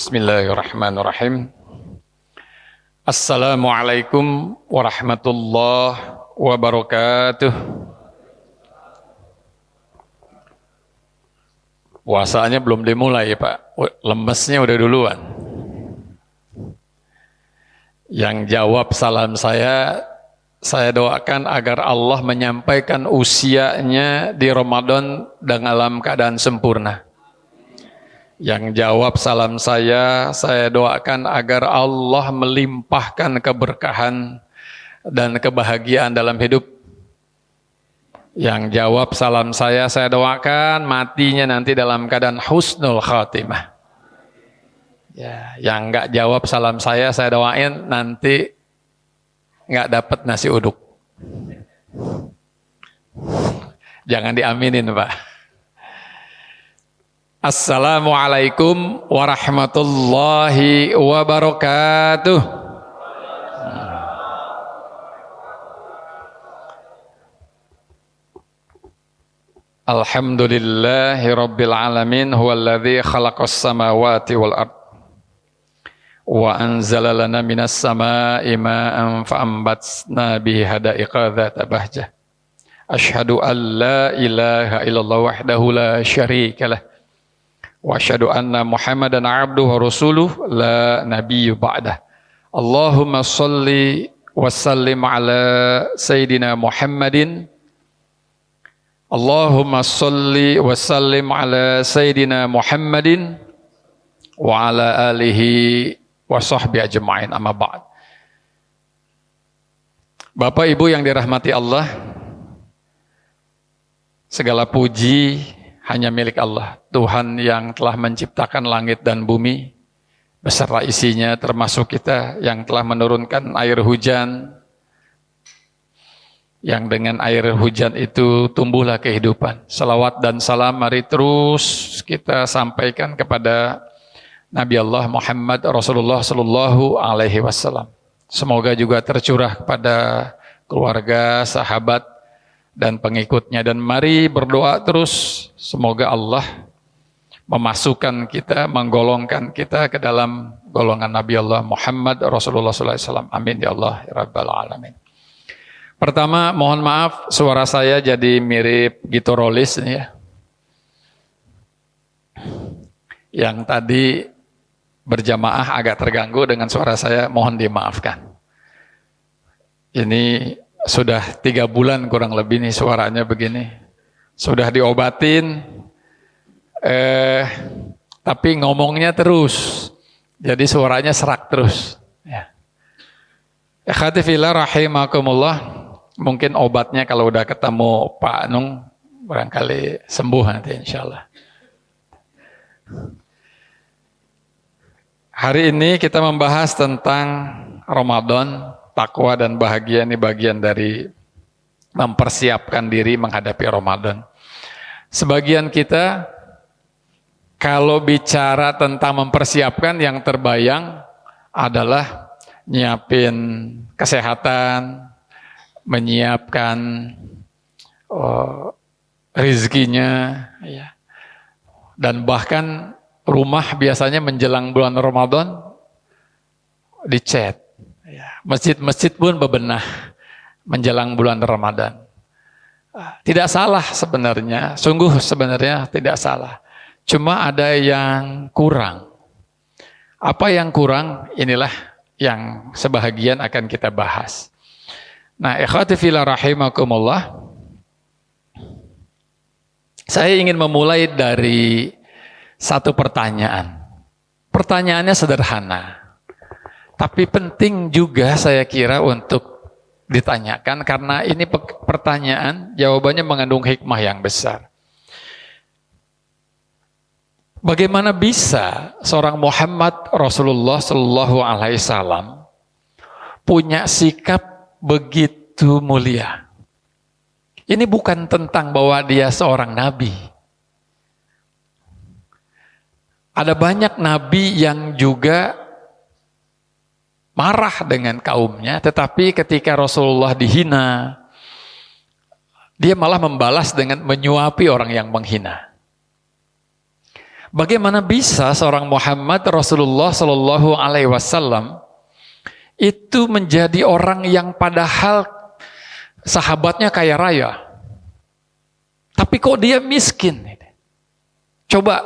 Bismillahirrahmanirrahim. Assalamualaikum warahmatullahi wabarakatuh. Puasanya belum dimulai Pak, lemesnya udah duluan. Yang jawab salam saya doakan agar Allah menyampaikan usianya di Ramadan dalam keadaan sempurna. Yang jawab salam saya doakan agar Allah melimpahkan keberkahan dan kebahagiaan dalam hidup. Yang jawab salam saya doakan matinya nanti dalam keadaan husnul khatimah. Ya, yang nggak jawab salam saya doain nanti nggak dapat nasi uduk. Jangan diaminin Pak. Assalamualaikum warahmatullahi wabarakatuh. Alhamdulillahi rabbil alamin huwallazi khalaqas samawati wal ard wa anzala lana minas samaa'i ma'an fa'ambatna bihi hada'iqa dzata bahjah. Asyhadu an la ilaha illallah wahdahu la syarika lah. Wa asyhadu anna Muhammadan abduhu wa rasuluh la nabiyyu ba'dah. Allahumma shalli wa sallim ala sayyidina Muhammadin. Allahumma shalli wa sallim ala sayyidina Muhammadin wa ala alihi wa sahbihi ajma'in, amma ba'd. Bapak Ibu yang dirahmati Allah, segala puji hanya milik Allah, Tuhan yang telah menciptakan langit dan bumi beserta isinya, termasuk kita yang telah menurunkan air hujan, yang dengan air hujan itu tumbuhlah kehidupan. Salawat dan salam mari terus kita sampaikan kepada Nabi Allah Muhammad Rasulullah Sallallahu Alaihi Wasallam. Semoga juga tercurah kepada keluarga, sahabat, dan pengikutnya, dan mari berdoa terus semoga Allah memasukkan kita, menggolongkan kita ke dalam golongan Nabi Allah Muhammad Rasulullah SAW. Amin ya Allah ya Rabbal Alamin. Pertama, mohon maaf suara saya jadi mirip gitorolis nih ya. Yang tadi berjamaah agak terganggu dengan suara saya, mohon dimaafkan. Ini sudah 3 bulan kurang lebih nih suaranya begini. Sudah diobatin, tapi ngomongnya terus. Jadi suaranya serak terus. Ya. Ikhwati fillah rahimakumullah, mungkin obatnya kalau udah ketemu Pak Nung, barangkali sembuh nanti insyaAllah. Hari ini kita membahas tentang Ramadan. Takwa dan bahagia ini bagian dari mempersiapkan diri menghadapi Ramadan. Sebagian kita kalau bicara tentang mempersiapkan, yang terbayang adalah nyiapin kesehatan, menyiapkan rezekinya, ya. Dan bahkan rumah biasanya menjelang bulan Ramadan dicat. Masjid-masjid pun bebenah menjelang bulan Ramadan. Tidak salah sebenarnya, sungguh sebenarnya tidak salah. Cuma ada yang kurang. Apa yang kurang? Inilah yang sebahagian akan kita bahas. Nah, ikhwati fillah rahimakumullah, saya ingin memulai dari satu pertanyaan. Pertanyaannya sederhana, tapi penting juga saya kira untuk ditanyakan karena ini pertanyaan jawabannya mengandung hikmah yang besar. Bagaimana bisa seorang Muhammad Rasulullah Sallallahu Alaihi Wasallam punya sikap begitu mulia? Ini bukan tentang bahwa dia seorang nabi. Ada banyak nabi yang juga marah dengan kaumnya, tetapi ketika Rasulullah dihina, dia malah membalas dengan menyuapi orang yang menghina. Bagaimana bisa seorang Muhammad Rasulullah Shallallahu Alaihi Wasallam itu menjadi orang yang padahal sahabatnya kaya raya, tapi kok dia miskin? Coba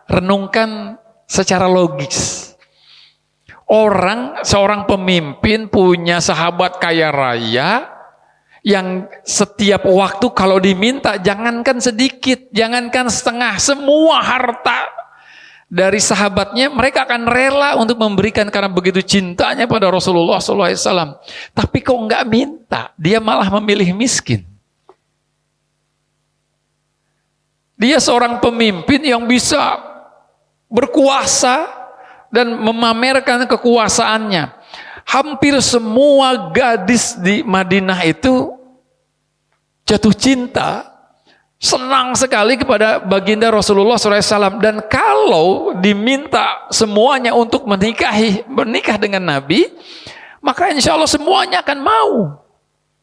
renungkan secara logis. Seorang pemimpin punya sahabat kaya raya yang setiap waktu kalau diminta, jangankan sedikit, jangankan setengah, semua harta dari sahabatnya mereka akan rela untuk memberikan karena begitu cintanya pada Rasulullah SAW. Tapi kok nggak minta, dia malah memilih miskin. Dia seorang pemimpin yang bisa berkuasa dan memamerkan kekuasaannya. Hampir semua gadis di Madinah itu jatuh cinta, senang sekali kepada baginda Rasulullah SAW. Dan kalau diminta semuanya untuk menikah dengan Nabi, maka insya Allah semuanya akan mau.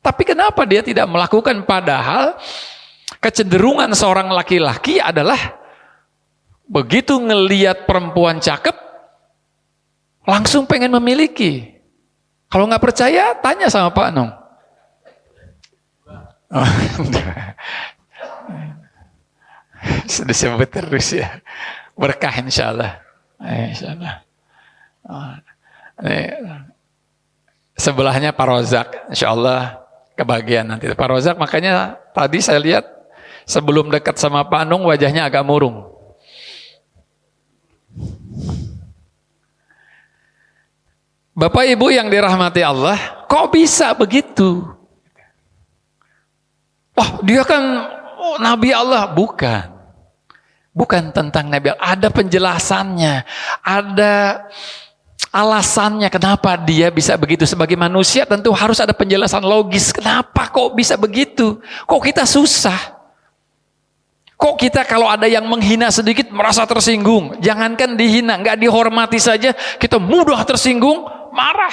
Tapi kenapa dia tidak melakukan? Padahal kecenderungan seorang laki-laki adalah begitu ngelihat perempuan cakep, langsung pengen memiliki. Kalau nggak percaya, tanya sama Pak Nong. Oh, sudah sebut terus ya. Berkah insya Allah. Insya Allah. Sebelahnya Pak Rozak, insya Allah kebagian nanti. Pak Rozak makanya tadi saya lihat sebelum dekat sama Pak Nong wajahnya agak murung. Bapak Ibu yang dirahmati Allah, kok bisa begitu? Wah, dia kan Nabi Allah. Bukan tentang Nabi Allah. Ada penjelasannya, ada alasannya kenapa dia bisa begitu. Sebagai manusia tentu harus ada penjelasan logis. Kenapa kok bisa begitu? Kok kita susah? Kok kita kalau ada yang menghina sedikit merasa tersinggung? Jangankan dihina, nggak dihormati saja kita mudah tersinggung, marah.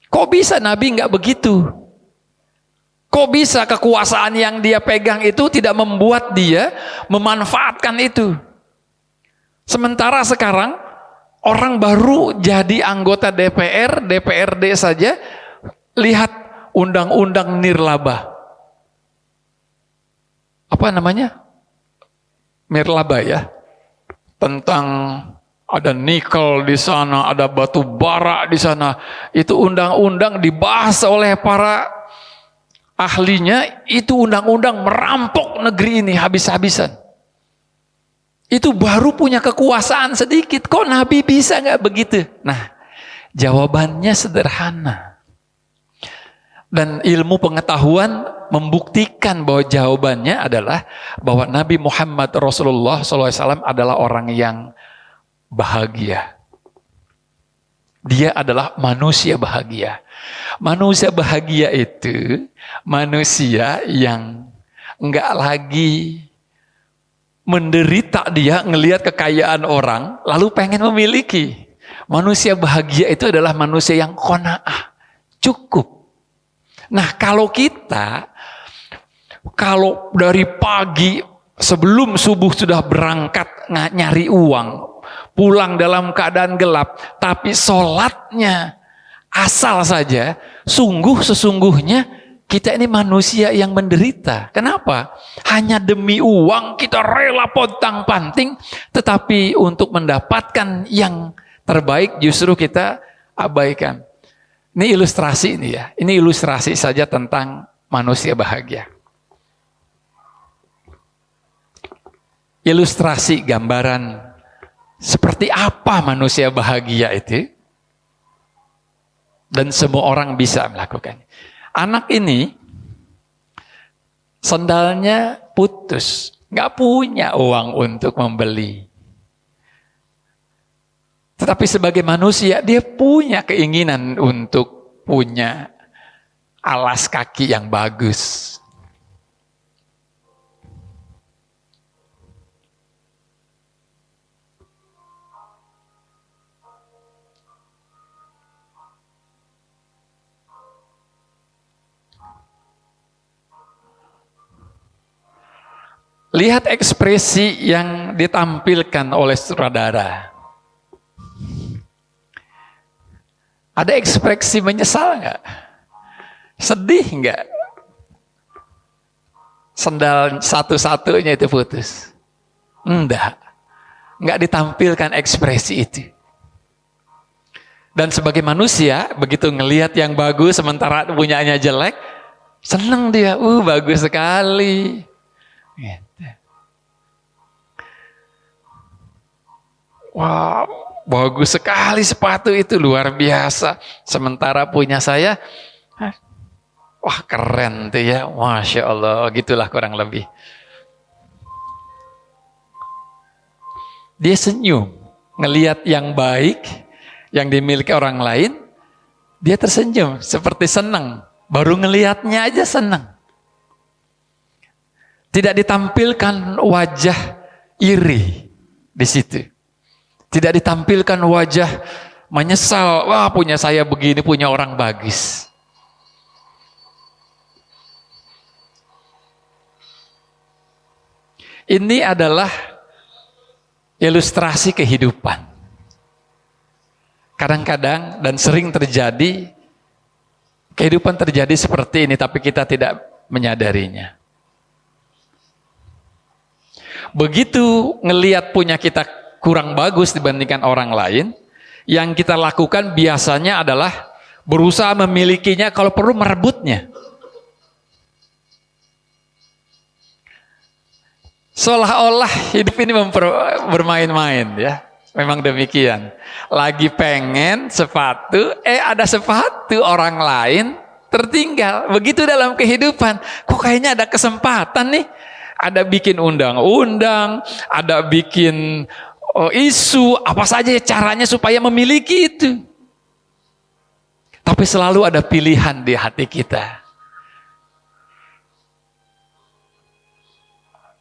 Kok bisa Nabi nggak begitu? Kok bisa kekuasaan yang dia pegang itu tidak membuat dia memanfaatkan itu? Sementara sekarang orang baru jadi anggota DPR, DPRD saja, lihat undang-undang nirlaba. Apa namanya? Nirlaba ya. Tentang ada nikel di sana, ada batu bara di sana. Itu undang-undang dibahas oleh para ahlinya, itu undang-undang merampok negeri ini habis-habisan. Itu baru punya kekuasaan sedikit. Kok Nabi bisa nggak begitu? Nah, jawabannya sederhana. Dan ilmu pengetahuan membuktikan bahwa jawabannya adalah bahwa Nabi Muhammad Rasulullah SAW adalah orang yang bahagia. Dia adalah manusia bahagia. Manusia bahagia itu manusia yang enggak lagi menderita dia ngelihat kekayaan orang lalu pengen memiliki. Manusia bahagia itu adalah manusia yang qanaah, cukup. Nah, kalau dari pagi sebelum subuh sudah berangkat nyari uang, pulang dalam keadaan gelap, tapi sholatnya asal saja, sesungguhnya kita ini manusia yang menderita. Kenapa? Hanya demi uang kita rela pontang-panting, tetapi untuk mendapatkan yang terbaik justru kita abaikan. Ini ilustrasi ini ya. Ini ilustrasi saja tentang manusia bahagia. Ilustrasi gambaran seperti apa manusia bahagia itu. Dan semua orang bisa melakukannya. Anak ini sandalnya putus, nggak punya uang untuk membeli. Tetapi sebagai manusia dia punya keinginan untuk punya alas kaki yang bagus. Lihat ekspresi yang ditampilkan oleh sutradara. Ada ekspresi menyesal nggak? Sedih nggak? Sendal satu-satunya itu putus. Nggak ditampilkan ekspresi itu. Dan sebagai manusia, begitu ngelihat yang bagus sementara punyanya jelek, seneng dia, bagus sekali. Gitu. Wow, bagus sekali sepatu itu, luar biasa. Sementara punya saya, wah keren tuh ya, Masya Allah, gitulah kurang lebih. Dia senyum, ngelihat yang baik, yang dimiliki orang lain, dia tersenyum, seperti senang. Baru ngelihatnya aja senang. Tidak ditampilkan wajah iri di situ. Tidak ditampilkan wajah menyesal, wah punya saya begini, punya orang bagus. Ini adalah ilustrasi kehidupan. Kadang-kadang dan sering terjadi, kehidupan terjadi seperti ini, tapi kita tidak menyadarinya. Begitu ngelihat punya kita kurang bagus dibandingkan orang lain, yang kita lakukan biasanya adalah berusaha memilikinya, kalau perlu merebutnya. Seolah-olah hidup ini bermain-main ya. Memang demikian. Lagi pengen sepatu, ada sepatu orang lain tertinggal. Begitu dalam kehidupan. Kok kayaknya ada kesempatan nih. Ada bikin undang-undang, ada bikin isu, apa saja caranya supaya memiliki itu. Tapi selalu ada pilihan di hati kita.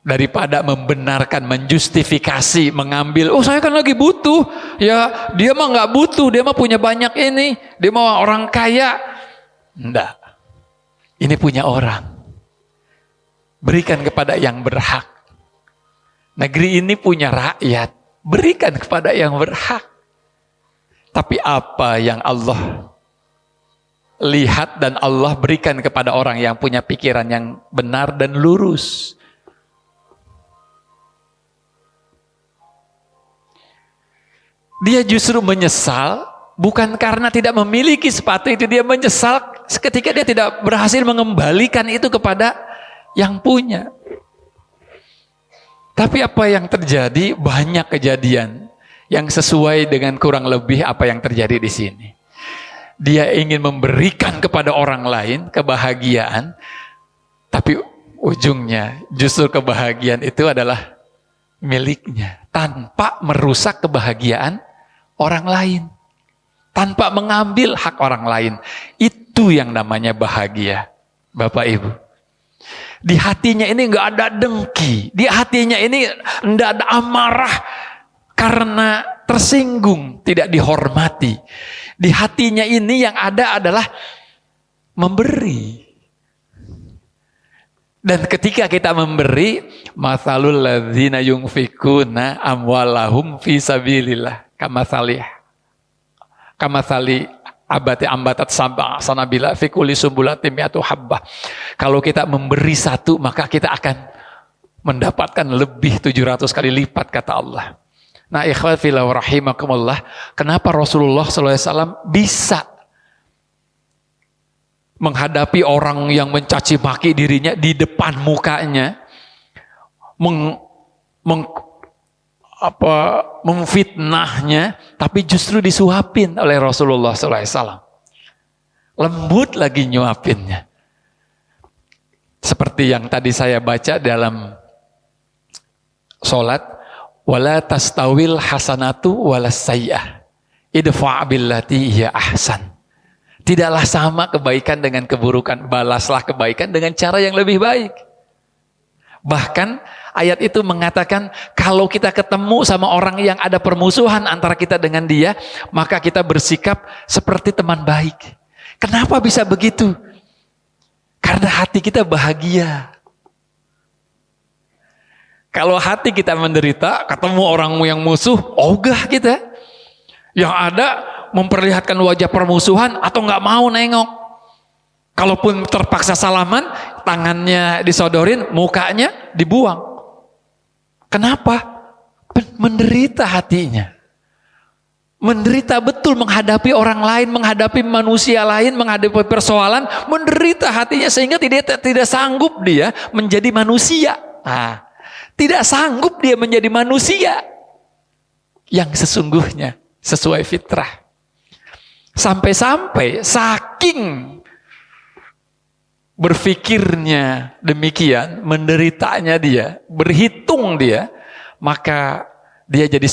Daripada membenarkan, menjustifikasi, mengambil, saya kan lagi butuh. Ya, dia mah nggak butuh, dia mah punya banyak ini, dia mah orang kaya. Enggak. Ini punya orang. Berikan kepada yang berhak. Negeri ini punya rakyat. Berikan kepada yang berhak. Tapi apa yang Allah lihat dan Allah berikan kepada orang yang punya pikiran yang benar dan lurus. Dia justru menyesal bukan karena tidak memiliki sepatu itu, dia menyesal ketika dia tidak berhasil mengembalikan itu kepada yang punya. Tapi apa yang terjadi? Banyak kejadian yang sesuai dengan kurang lebih apa yang terjadi di sini. Dia ingin memberikan kepada orang lain kebahagiaan, tapi ujungnya justru kebahagiaan itu adalah miliknya, tanpa merusak kebahagiaan orang lain, tanpa mengambil hak orang lain. Itu yang namanya bahagia, Bapak Ibu. Di hatinya ini nggak ada dengki, di hatinya ini nggak ada amarah karena tersinggung, tidak dihormati. Di hatinya ini yang ada adalah memberi. Dan ketika kita memberi, mathalul ladzina yunfikuna amwalahum fi sabilillah kamathali abati ambatat sab'a sanabila fi kulli sumbulatin mi'atu habbah. Kalau kita memberi satu, maka kita akan mendapatkan lebih 700 kali lipat, kata Allah. Nah, ikhwan fillah wa rahimakumullah, kenapa Rasulullah SAW bisa menghadapi orang yang mencaci maki dirinya di depan mukanya, memfitnahnya, tapi justru disuapin oleh Rasulullah SAW. Lembut lagi nyuapinnya. Seperti yang tadi saya baca dalam sholat, wala tastawil hasanatu wala sayyi'ah idfa' billati hiya ahsan. Tidaklah sama kebaikan dengan keburukan, balaslah kebaikan dengan cara yang lebih baik. Bahkan ayat itu mengatakan kalau kita ketemu sama orang yang ada permusuhan antara kita dengan dia, maka kita bersikap seperti teman baik. Kenapa bisa begitu? Karena hati kita bahagia. Kalau hati kita menderita, ketemu orang yang musuh, ogah kita. Yang ada memperlihatkan wajah permusuhan atau nggak mau nengok. Kalaupun terpaksa salaman, tangannya disodorin, mukanya dibuang. Kenapa? Menderita hatinya. Menderita betul menghadapi orang lain, menghadapi manusia lain, menghadapi persoalan, menderita hatinya sehingga tidak sanggup dia menjadi manusia. Nah, tidak sanggup dia menjadi manusia yang sesungguhnya sesuai fitrah. Sampai-sampai saking berfikirnya demikian, menderitanya dia, berhitung dia, maka dia jadi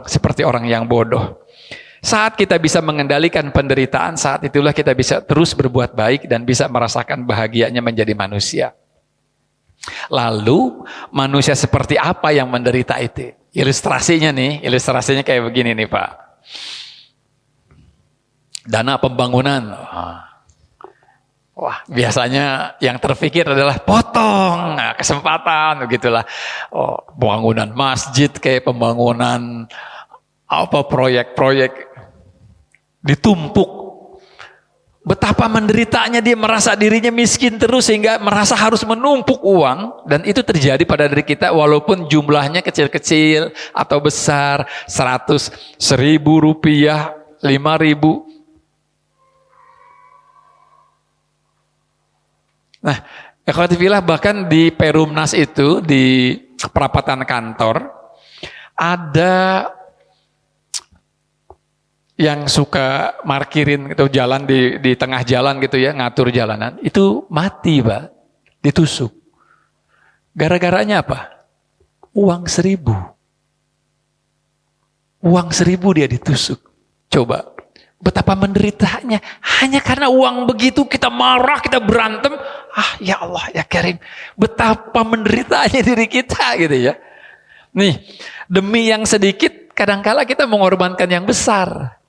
seperti orang yang bodoh. Saat kita bisa mengendalikan penderitaan, saat itulah kita bisa terus berbuat baik dan bisa merasakan bahagianya menjadi manusia. Lalu manusia seperti apa yang menderita itu? Ilustrasinya kayak begini nih Pak. Dana pembangunan. Wah, biasanya yang terpikir adalah potong, kesempatan, begitulah. Oh, pembangunan masjid kayak pembangunan proyek-proyek ditumpuk. Betapa menderitanya dia merasa dirinya miskin terus sehingga merasa harus menumpuk uang, dan itu terjadi pada diri kita walaupun jumlahnya kecil-kecil atau besar, 100, 1.000 rupiah, 5.000. Nah, ikhwatifillah, bahkan di Perumnas itu, di perapatan kantor, ada yang suka markirin gitu, jalan di tengah jalan gitu ya, ngatur jalanan, itu mati Pak, ditusuk. Gara-garanya apa? Uang 1.000. Uang 1.000 dia ditusuk. Coba, betapa menderitanya. Hanya karena uang begitu kita marah, kita berantem. Ya Allah, ya Karim. Betapa menderitanya diri kita gitu ya. Nih, demi yang sedikit kadangkala kita mengorbankan yang besar.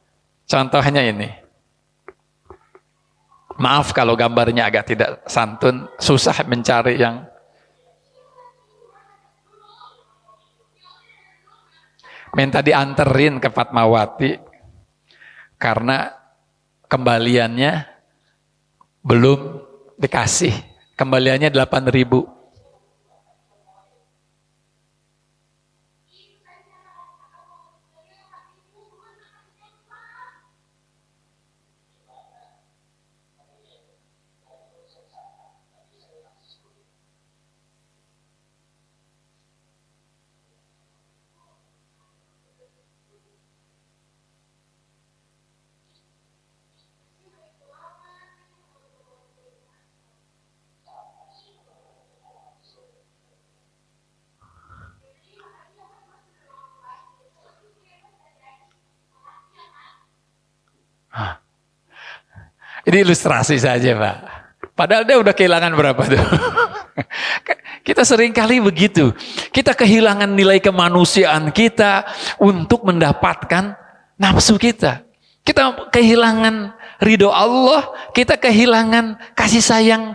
Contohnya ini. Maaf kalau gambarnya agak tidak santun, susah mencari yang. Minta dianterin ke Fatmawati karena kembaliannya belum dikasih. Kembaliannya 8.000. Ini ilustrasi saja Pak. Padahal dia udah kehilangan berapa tuh? Kita sering kali begitu. Kita kehilangan nilai kemanusiaan kita untuk mendapatkan nafsu kita. Kita kehilangan ridho Allah, kita kehilangan kasih sayang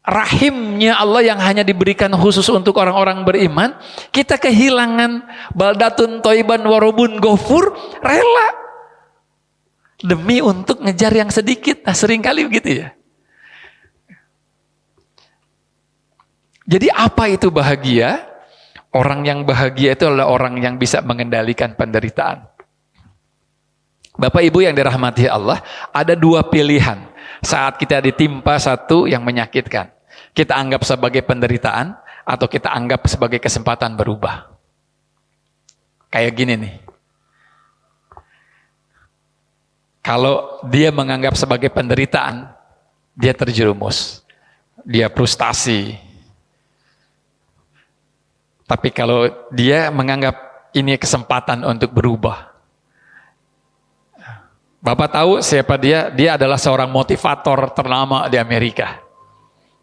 rahimnya Allah yang hanya diberikan khusus untuk orang-orang beriman. Kita kehilangan baldatun toiban warobun gofur, rela demi untuk ngejar yang sedikit. Nah, seringkali begitu ya. Jadi apa itu bahagia? Orang yang bahagia itu adalah orang yang bisa mengendalikan penderitaan. Bapak Ibu yang dirahmati Allah, ada dua pilihan saat kita ditimpa satu yang menyakitkan. Kita anggap sebagai penderitaan atau kita anggap sebagai kesempatan berubah. Kayak gini nih. Kalau dia menganggap sebagai penderitaan, dia terjerumus, dia frustasi. Tapi kalau dia menganggap ini kesempatan untuk berubah. Bapak tahu siapa dia? Dia adalah seorang motivator ternama di Amerika.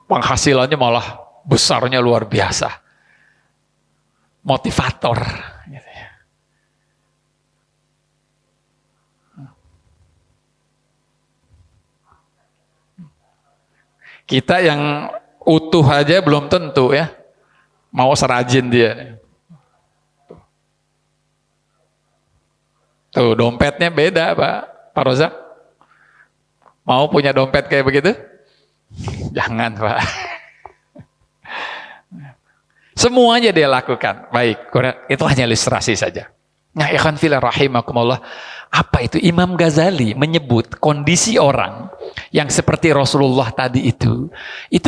Penghasilannya malah besarnya luar biasa. Motivator. Kita yang utuh aja belum tentu ya. Mau serajin dia. Tuh dompetnya beda Pak Rozak. Mau punya dompet kayak begitu? Jangan Pak. Semuanya dia lakukan. Baik, itu hanya ilustrasi saja. Nah, ikhwan fillah rahimakumullah, apa itu? Imam Ghazali menyebut kondisi orang yang seperti Rasulullah tadi itu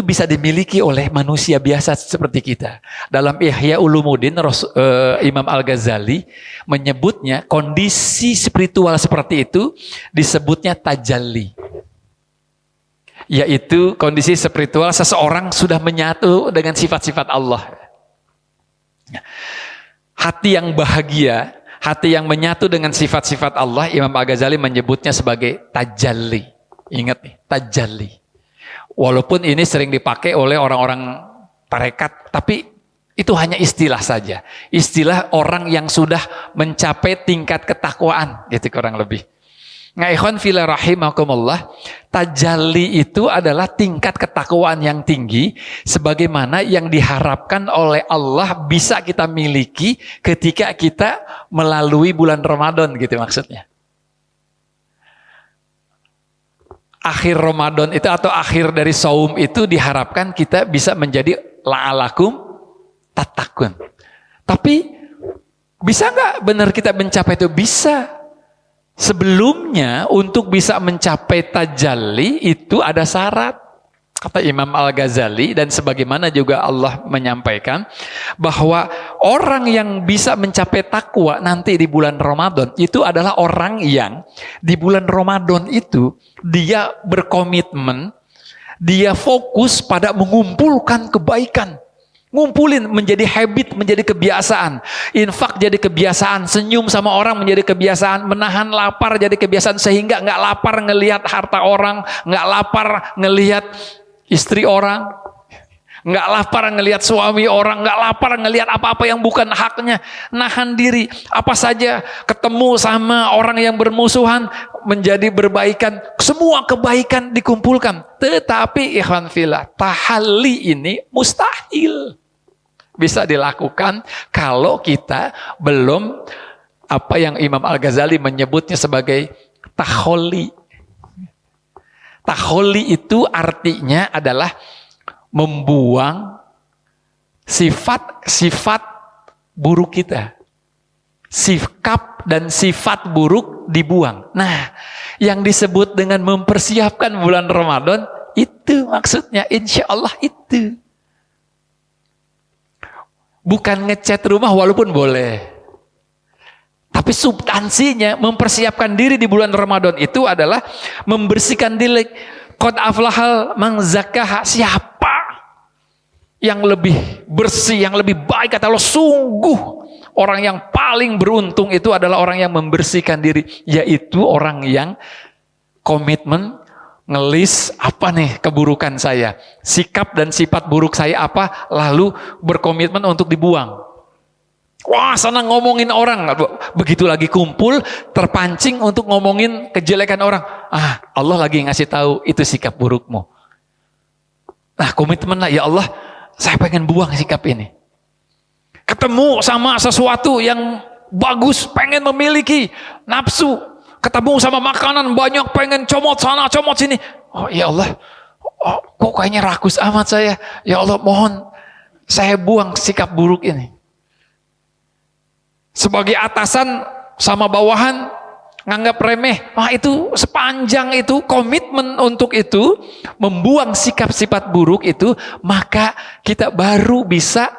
bisa dimiliki oleh manusia biasa seperti kita. Dalam Ihya Ulumuddin, Imam Al-Ghazali menyebutnya kondisi spiritual seperti itu disebutnya tajalli. Yaitu kondisi spiritual seseorang sudah menyatu dengan sifat-sifat Allah. Hati yang bahagia, hati yang menyatu dengan sifat-sifat Allah, Imam Al-Ghazali menyebutnya sebagai tajalli. Ingat nih, tajalli. Walaupun ini sering dipakai oleh orang-orang tarekat, tapi itu hanya istilah saja. Istilah orang yang sudah mencapai tingkat ketakwaan, gitu kurang lebih. Nah, ikhwan fillah rahimakumullah, tajalli itu adalah tingkat ketakwaan yang tinggi sebagaimana yang diharapkan oleh Allah bisa kita miliki ketika kita melalui bulan Ramadan, gitu maksudnya. Akhir Ramadan itu atau akhir dari saum itu diharapkan kita bisa menjadi la'alakum tattaqun. Tapi bisa nggak benar kita mencapai itu? Bisa. Sebelumnya untuk bisa mencapai tajalli itu ada syarat. Kata Imam Al-Ghazali dan sebagaimana juga Allah menyampaikan bahwa orang yang bisa mencapai takwa nanti di bulan Ramadan itu adalah orang yang di bulan Ramadan itu dia berkomitmen, dia fokus pada mengumpulkan kebaikan. Ngumpulin menjadi habit, menjadi kebiasaan. Infak jadi kebiasaan, senyum sama orang menjadi kebiasaan, menahan lapar jadi kebiasaan sehingga nggak lapar ngelihat harta orang, nggak lapar ngelihat istri orang, nggak lapar ngelihat suami orang, nggak lapar ngelihat apa-apa yang bukan haknya. Nahan diri, apa saja ketemu sama orang yang bermusuhan menjadi berbaikan, semua kebaikan dikumpulkan. Tetapi ikhwan fillah, tahalli ini mustahil bisa dilakukan kalau kita belum apa yang Imam Al-Ghazali menyebutnya sebagai taholli. Taholli itu artinya adalah membuang sifat-sifat buruk kita. Sikap dan sifat buruk dibuang. Nah, yang disebut dengan mempersiapkan bulan Ramadan, itu maksudnya, insya Allah itu. Bukan ngecat rumah walaupun boleh. Tapi substansinya, mempersiapkan diri di bulan Ramadan itu adalah membersihkan diri. Qad aflahal man zakkaha, siapa yang lebih bersih, yang lebih baik, kata Allah, sungguh orang yang paling beruntung itu adalah orang yang membersihkan diri, yaitu orang yang komitmen ngelis apa nih keburukan saya, sikap dan sifat buruk saya apa, lalu berkomitmen untuk dibuang. Wah, senang ngomongin orang, begitu lagi kumpul terpancing untuk ngomongin kejelekan orang. Ah, Allah lagi ngasih tahu itu sikap burukmu. Nah, komitmen lah, ya Allah, saya pengen buang sikap ini. Ketemu sama sesuatu yang bagus, pengen memiliki, nafsu. Ketemu sama makanan banyak, pengen comot sana, comot sini. Oh ya Allah, kok kayaknya rakus amat saya. Ya Allah, mohon saya buang sikap buruk ini. Sebagai atasan sama bawahan, nganggap remeh. Itu sepanjang itu komitmen untuk itu, membuang sikap-sifat buruk itu, maka kita baru bisa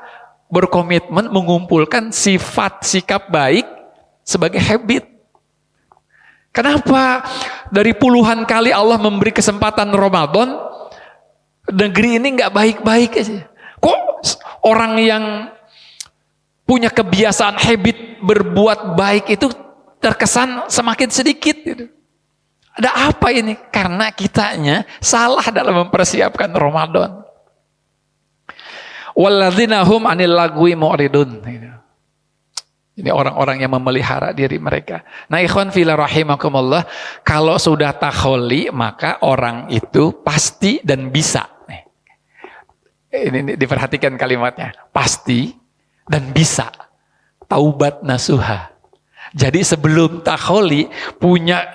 berkomitmen mengumpulkan sifat sikap baik sebagai habit. Kenapa dari puluhan kali Allah memberi kesempatan Ramadan, negeri ini nggak baik-baik aja? Kok orang yang punya kebiasaan habit berbuat baik itu terkesan semakin sedikit gitu? Ada apa ini? Karena kitanya salah dalam mempersiapkan Ramadan. Walladzina hum 'anil lagwi mu'ridun. Ini orang-orang yang memelihara diri mereka. Nah, ikhwan fillah rahimakumullah, kalau sudah taholli maka orang itu pasti dan bisa Ini diperhatikan kalimatnya. Pasti dan bisa. Taubat nasuha. Jadi sebelum takholi punya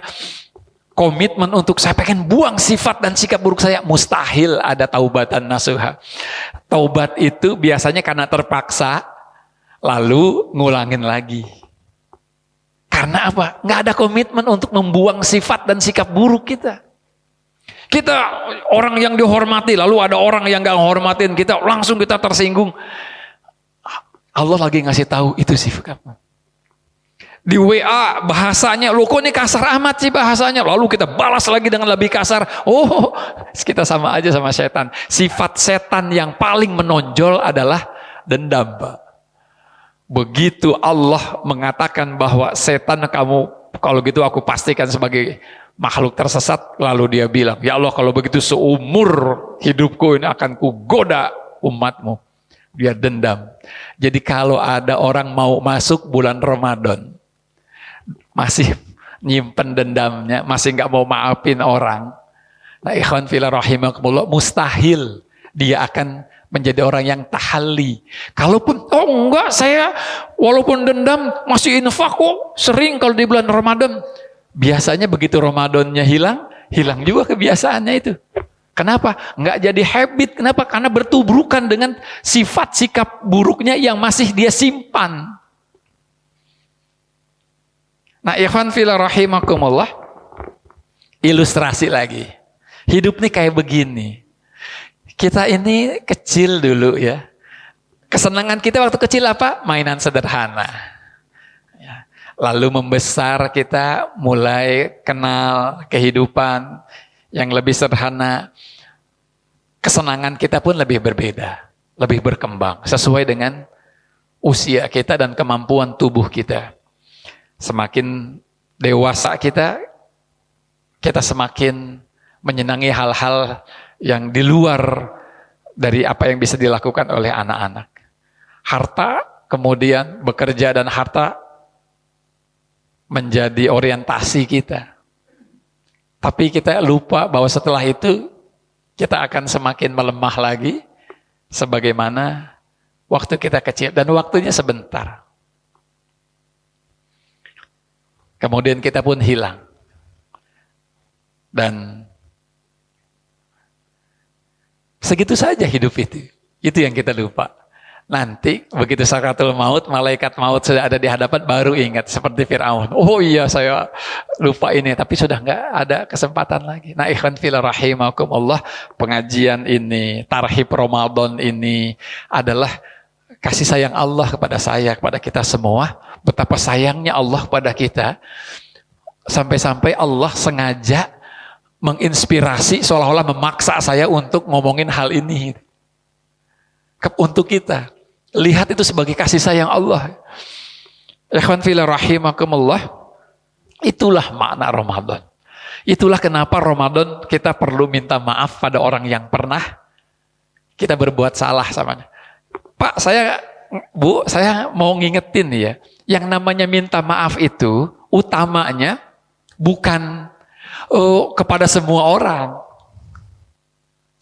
komitmen untuk saya pengen buang sifat dan sikap buruk saya, mustahil ada taubatan nasuha. Taubat itu biasanya karena terpaksa, lalu ngulangin lagi. Karena apa? Nggak ada komitmen untuk membuang sifat dan sikap buruk kita. Kita orang yang dihormati, lalu ada orang yang nggak menghormatin kita, langsung kita tersinggung. Allah lagi ngasih tahu itu sifat. Di WA bahasanya, loh kok ini kasar amat sih bahasanya. Lalu kita balas lagi dengan lebih kasar. Oh, kita sama aja sama setan. Sifat setan yang paling menonjol adalah dendam, Pak. Begitu Allah mengatakan bahwa setan kamu, kalau gitu aku pastikan sebagai makhluk tersesat. Lalu dia bilang, ya Allah kalau begitu seumur hidupku ini akan kugoda umatmu. Dia dendam. Jadi kalau ada orang mau masuk bulan Ramadan, masih nyimpen dendamnya, masih nggak mau maafin orang. Nah, ikhwan fillah rahimakumullah, mustahil dia akan menjadi orang yang tahalli. Kalaupun, oh enggak, saya walaupun dendam masih infak kok, sering kalau di bulan Ramadan. Biasanya begitu Ramadannya hilang, hilang juga kebiasaannya itu. Kenapa? Nggak jadi habit. Kenapa? Karena bertubrukan dengan sifat sikap buruknya yang masih dia simpan. Nah, ikhwan fillah rahimakumullah, ilustrasi lagi. Hidup nih kayak begini. Kita ini kecil dulu ya. Kesenangan kita waktu kecil apa? Mainan sederhana. Ya. Lalu membesar kita mulai kenal kehidupan yang lebih sederhana. Kesenangan kita pun lebih berbeda, lebih berkembang sesuai dengan usia kita dan kemampuan tubuh kita. Semakin dewasa kita semakin menyenangi hal-hal yang di luar dari apa yang bisa dilakukan oleh anak-anak. Harta, kemudian bekerja dan harta menjadi orientasi kita. Tapi kita lupa bahwa setelah itu kita akan semakin melemah lagi sebagaimana waktu kita kecil dan waktunya sebentar. Kemudian kita pun hilang. Dan segitu saja hidup itu. Itu yang kita lupa. Nanti begitu sakaratul maut, malaikat maut sudah ada di hadapan, baru ingat seperti Fir'aun. Oh iya saya lupa ini, tapi sudah nggak ada kesempatan lagi. Nah, ikhwan fillah rahimakumullah, pengajian ini, tarhib Ramadan ini adalah kasih sayang Allah kepada saya, kepada kita semua. Betapa sayangnya Allah kepada kita. Sampai-sampai Allah sengaja menginspirasi, seolah-olah memaksa saya untuk ngomongin hal ini. Untuk kita. Lihat itu sebagai kasih sayang Allah. Ikhwan fillah rahimakumullah, itulah makna Ramadan. Itulah kenapa Ramadan kita perlu minta maaf pada orang yang pernah kita berbuat salah samanya. Pak, Bu, saya mau ngingetin ya, yang namanya minta maaf itu utamanya bukan kepada semua orang.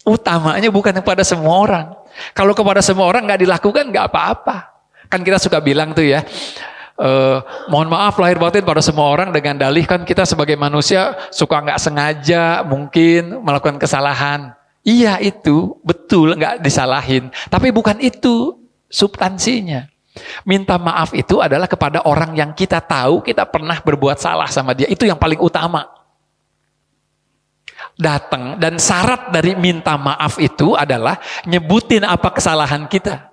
Utamanya bukan kepada semua orang. Kalau kepada semua orang nggak dilakukan nggak apa-apa. Kan kita suka bilang tuh ya, mohon maaf lahir batin pada semua orang dengan dalih kan kita sebagai manusia suka nggak sengaja mungkin melakukan kesalahan. Iya itu betul nggak disalahin. Tapi bukan itu substansinya. Minta maaf itu adalah kepada orang yang kita tahu kita pernah berbuat salah sama dia. Itu yang paling utama. Datang dan syarat dari minta maaf itu adalah nyebutin apa kesalahan kita.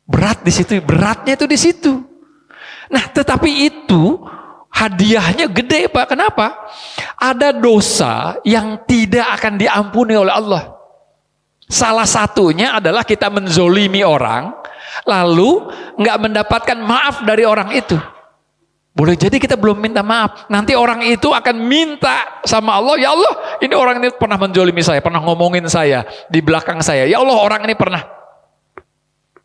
Berat di situ, beratnya itu di situ. Nah, tetapi itu hadiahnya gede, Pak. Kenapa? Ada dosa yang tidak akan diampuni oleh Allah. Salah satunya adalah kita menzolimi orang, lalu nggak mendapatkan maaf dari orang itu. Boleh jadi kita belum minta maaf. Nanti orang itu akan minta sama Allah, ya Allah, ini orang ini pernah menzolimi saya, pernah ngomongin saya di belakang saya. Ya Allah, orang ini pernah.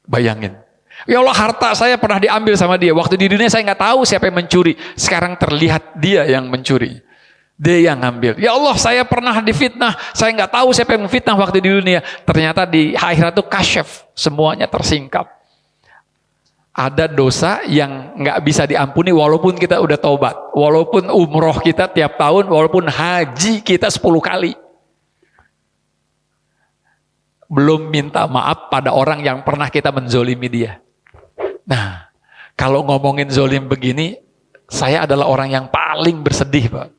Bayangin. Ya Allah, harta saya pernah diambil sama dia. Waktu di dunia saya nggak tahu siapa yang mencuri. Sekarang terlihat dia yang mencuri. Dia yang ngambil. Ya Allah, saya pernah difitnah. Saya nggak tahu siapa yang memfitnah waktu di dunia. Ternyata di akhirat itu kasyaf. Semuanya tersingkap. Ada dosa yang nggak bisa diampuni walaupun kita udah taubat. Walaupun umroh kita tiap tahun. Walaupun haji kita 10 kali. Belum minta maaf pada orang yang pernah kita menzolimi dia. Nah, kalau ngomongin zolim begini, saya adalah orang yang paling bersedih, Pak.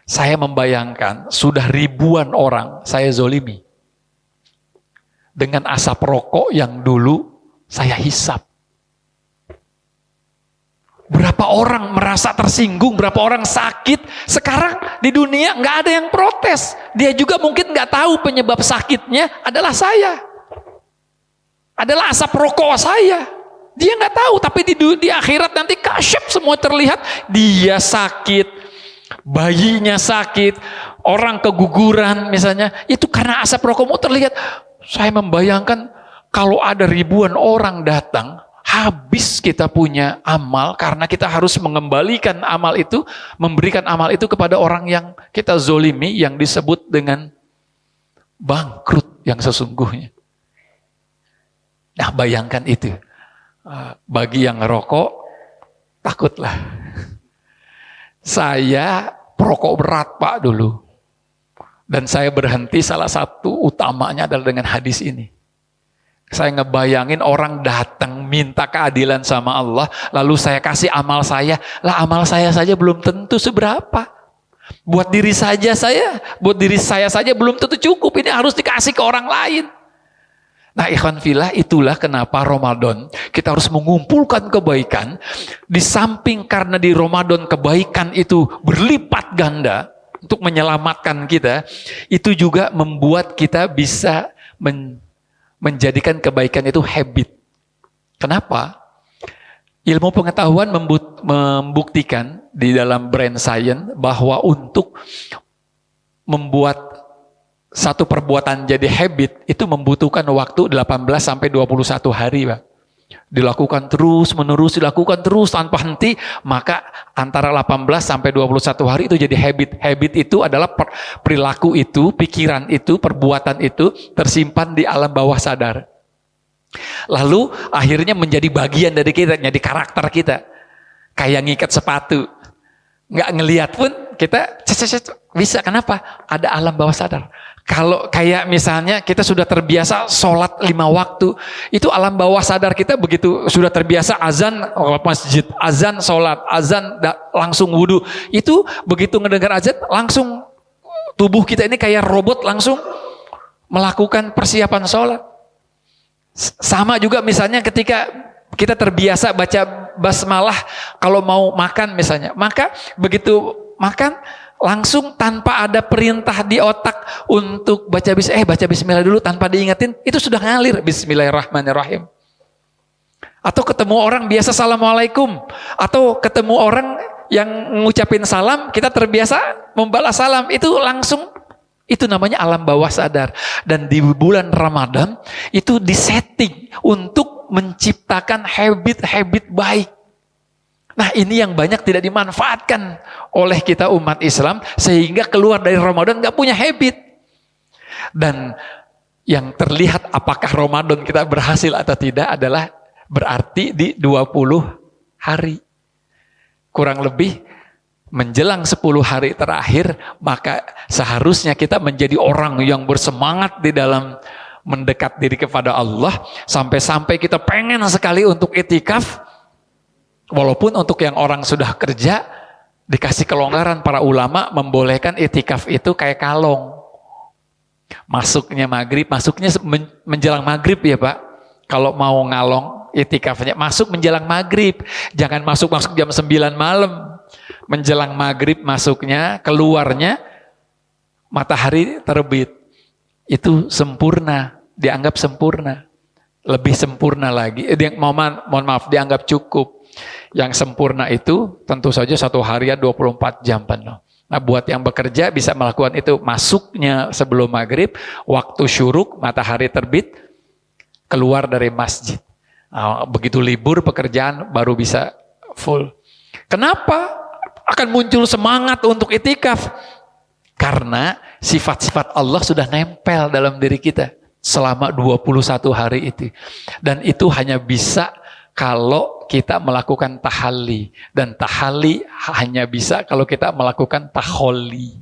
Saya membayangkan sudah ribuan orang saya zolimi. Dengan asap rokok yang dulu saya hisap. Berapa orang merasa tersinggung, berapa orang sakit. Sekarang di dunia nggak ada yang protes. Dia juga mungkin nggak tahu penyebab sakitnya adalah saya. Adalah asap rokok saya. Dia nggak tahu, tapi di akhirat nanti kasyaf semua terlihat. Dia sakit. Bayinya sakit, orang keguguran misalnya, itu karena asap rokokmu terlihat. Saya membayangkan kalau ada ribuan orang datang, habis kita punya amal karena kita harus mengembalikan amal itu, memberikan amal itu kepada orang yang kita zolimi, yang disebut dengan bangkrut yang sesungguhnya. Nah, bayangkan itu. Bagi yang ngerokok, takutlah. Saya perokok berat, Pak, dulu. Dan saya berhenti, salah satu utamanya adalah dengan hadis ini. Saya ngebayangin orang datang minta keadilan sama Allah, lalu saya kasih amal saya. Lah, amal saya saja belum tentu seberapa. Buat diri saya saja belum tentu cukup. Ini harus dikasih ke orang lain. Nah, ikhwan fillah, itulah kenapa Ramadan kita harus mengumpulkan kebaikan. Di samping karena di Ramadan kebaikan itu berlipat ganda untuk menyelamatkan kita, itu juga membuat kita bisa menjadikan kebaikan itu habit. Kenapa? Ilmu pengetahuan membuktikan di dalam brain science bahwa untuk membuat satu perbuatan jadi habit itu membutuhkan waktu 18 sampai 21 hari, Pak. Dilakukan terus menerus, dilakukan terus tanpa henti, maka antara 18 sampai 21 hari itu jadi habit. Habit itu adalah perilaku itu, pikiran itu, perbuatan itu tersimpan di alam bawah sadar. Lalu akhirnya menjadi bagian dari kita, jadi karakter kita. Kayak ngikat sepatu. Nggak ngelihat pun kita bisa. Kenapa? Ada alam bawah sadar. Kalau kayak misalnya kita sudah terbiasa sholat 5 waktu, itu alam bawah sadar kita begitu sudah terbiasa azan masjid, azan sholat, azan langsung wudhu. Itu begitu ngedengar azan langsung tubuh kita ini kayak robot langsung melakukan persiapan sholat. Sama juga misalnya ketika kita terbiasa baca basmalah kalau mau makan misalnya, maka begitu makan langsung tanpa ada perintah di otak untuk baca bismillah dulu tanpa diingetin, itu sudah ngalir bismillahirrahmanirrahim. Atau ketemu orang biasa assalamualaikum, atau ketemu orang yang ngucapin salam, kita terbiasa membalas salam, itu langsung, itu namanya alam bawah sadar. Dan di bulan Ramadan itu disetting untuk menciptakan habit-habit baik. Nah, ini yang banyak tidak dimanfaatkan oleh kita umat Islam, sehingga keluar dari Ramadan gak punya habit. Dan yang terlihat apakah Ramadan kita berhasil atau tidak adalah berarti di 20 hari. Kurang lebih menjelang 10 hari terakhir, maka seharusnya kita menjadi orang yang bersemangat di dalam mendekat diri kepada Allah, sampai-sampai kita pengen sekali untuk itikaf. Walaupun untuk yang orang sudah kerja, dikasih kelonggaran, para ulama membolehkan itikaf itu kayak kalong. Masuknya maghrib, masuknya menjelang maghrib ya Pak. Kalau mau ngalong itikafnya, masuk menjelang maghrib. Jangan masuk jam 9 malam. Menjelang maghrib masuknya, keluarnya matahari terbit. Itu sempurna, dianggap sempurna. Lebih sempurna lagi, mohon maaf, dianggap cukup. Yang sempurna itu tentu saja 1 harian 24 jam penuh. Nah, buat yang bekerja bisa melakukan itu, masuknya sebelum maghrib, waktu syuruk, matahari terbit, keluar dari masjid. Nah, begitu libur pekerjaan baru bisa full. Kenapa? akan muncul semangat untuk itikaf. Karena sifat-sifat Allah sudah nempel dalam diri kita selama 21 hari itu. Dan itu hanya bisa kalau kita melakukan tahalli. Dan tahalli hanya bisa kalau kita melakukan taholli.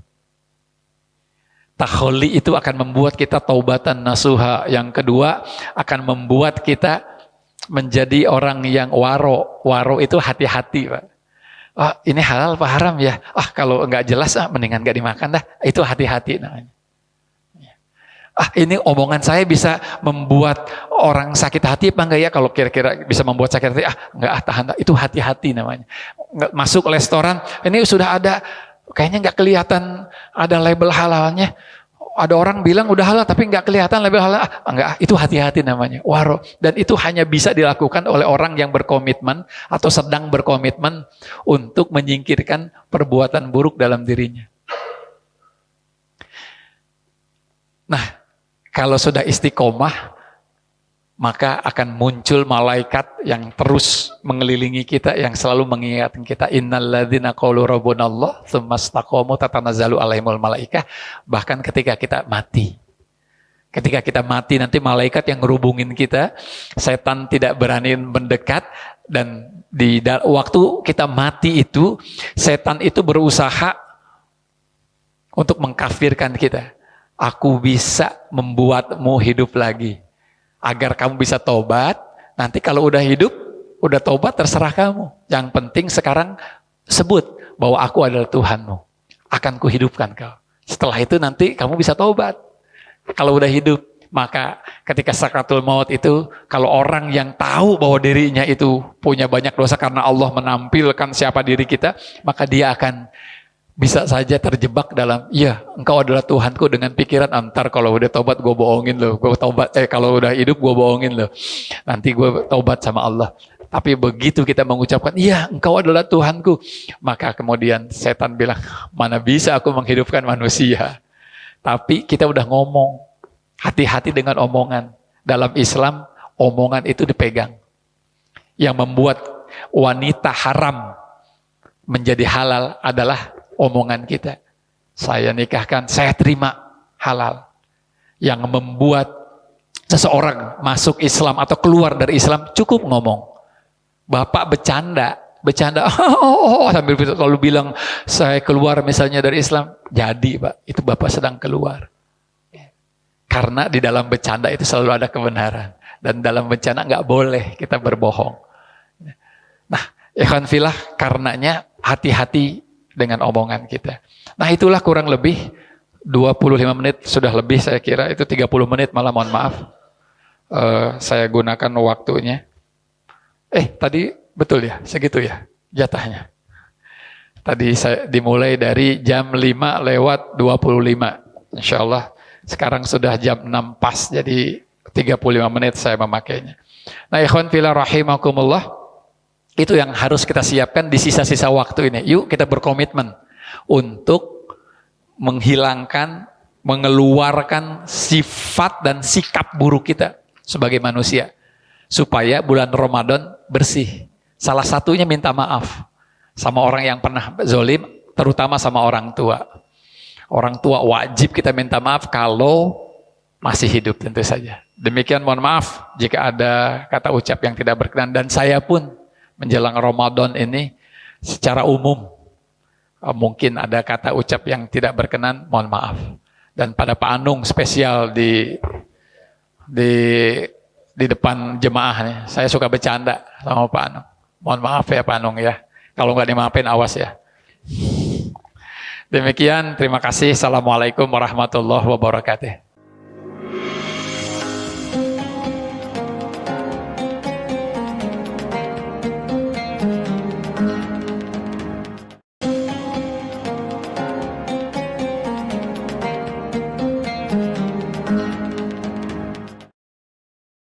Taholli itu akan membuat kita taubatan nasuha. Yang kedua akan membuat kita menjadi orang yang waro. Waro itu hati-hati, Pak. Ah, ini halal apa haram ya? Ah, kalau enggak jelas, mendingan enggak dimakan dah. Itu hati-hati namanya. Ah, ini omongan saya bisa membuat orang sakit hati apa enggak ya? Kalau kira-kira bisa membuat sakit hati, enggak, tahan. Itu hati-hati namanya. Masuk restoran, ini sudah ada, kayaknya enggak kelihatan ada label halalnya. Ada orang bilang udah halal tapi nggak kelihatan label halal. Enggak, itu hati-hati namanya. Waro. Dan itu hanya bisa dilakukan oleh orang yang berkomitmen atau sedang berkomitmen untuk menyingkirkan perbuatan buruk dalam dirinya. Nah, kalau sudah istiqomah, maka akan muncul malaikat yang terus mengelilingi kita, yang selalu mengingatkan kita, innalladzina qalu rabbunallah tsumma istaqamu tatanazzalu alaihimul malaikah. Bahkan ketika kita mati, nanti malaikat yang ngerubungin kita, setan tidak berani mendekat. Dan di waktu kita mati itu, setan itu berusaha untuk mengkafirkan kita. Aku bisa membuatmu hidup lagi agar kamu bisa tobat. Nanti kalau udah hidup, udah tobat, terserah kamu. Yang penting sekarang sebut bahwa aku adalah Tuhanmu. Akan kuhidupkan kau. Setelah itu nanti kamu bisa tobat. Kalau udah hidup, maka ketika sakratul maut itu, kalau orang yang tahu bahwa dirinya itu punya banyak dosa karena Allah menampilkan siapa diri kita, maka dia akan bisa saja terjebak dalam, iya engkau adalah Tuhanku, dengan pikiran, antar kalau udah tobat gue bohongin loh, kalau udah hidup gue bohongin loh, nanti gue tobat sama Allah. Tapi begitu kita mengucapkan, iya engkau adalah Tuhanku, maka kemudian setan bilang, mana bisa aku menghidupkan manusia. Tapi kita udah ngomong, hati-hati dengan omongan. Dalam Islam, omongan itu dipegang. Yang membuat wanita haram menjadi halal adalah omongan kita. Saya nikahkan, saya terima, halal. Yang membuat seseorang masuk Islam atau keluar dari Islam, cukup ngomong. Bapak bercanda, sambil selalu bilang, saya keluar misalnya dari Islam, jadi Pak, itu Bapak sedang keluar. Karena di dalam bercanda itu selalu ada kebenaran. Dan dalam bercanda nggak boleh kita berbohong. Nah, ikhwan fillah, karenanya hati-hati dengan omongan kita. Nah, itulah kurang lebih 25 menit, sudah lebih saya kira, itu 30 menit malah, mohon maaf. Saya gunakan waktunya. Tadi betul ya, segitu ya jatahnya. Tadi saya dimulai dari jam 5:25. Insya Allah sekarang sudah jam 6 pas, jadi 35 menit saya memakainya. Nah, ikhwan fillah rahimakumullah, itu yang harus kita siapkan di sisa-sisa waktu ini. Yuk kita berkomitmen untuk menghilangkan, mengeluarkan sifat dan sikap buruk kita sebagai manusia. Supaya bulan Ramadan bersih. Salah satunya minta maaf sama orang yang pernah zalim, terutama sama orang tua. Orang tua wajib kita minta maaf kalau masih hidup tentu saja. Demikian, mohon maaf jika ada kata ucap yang tidak berkenan. Dan saya pun menjelang Ramadan ini secara umum mungkin ada kata ucap yang tidak berkenan, mohon maaf. Dan pada Pak Anung spesial di depan jemaah nih, saya suka bercanda sama Pak Anung. Mohon maaf ya Pak Anung ya. Kalau nggak dimaafin awas ya. Demikian, terima kasih. Assalamualaikum warahmatullahi wabarakatuh.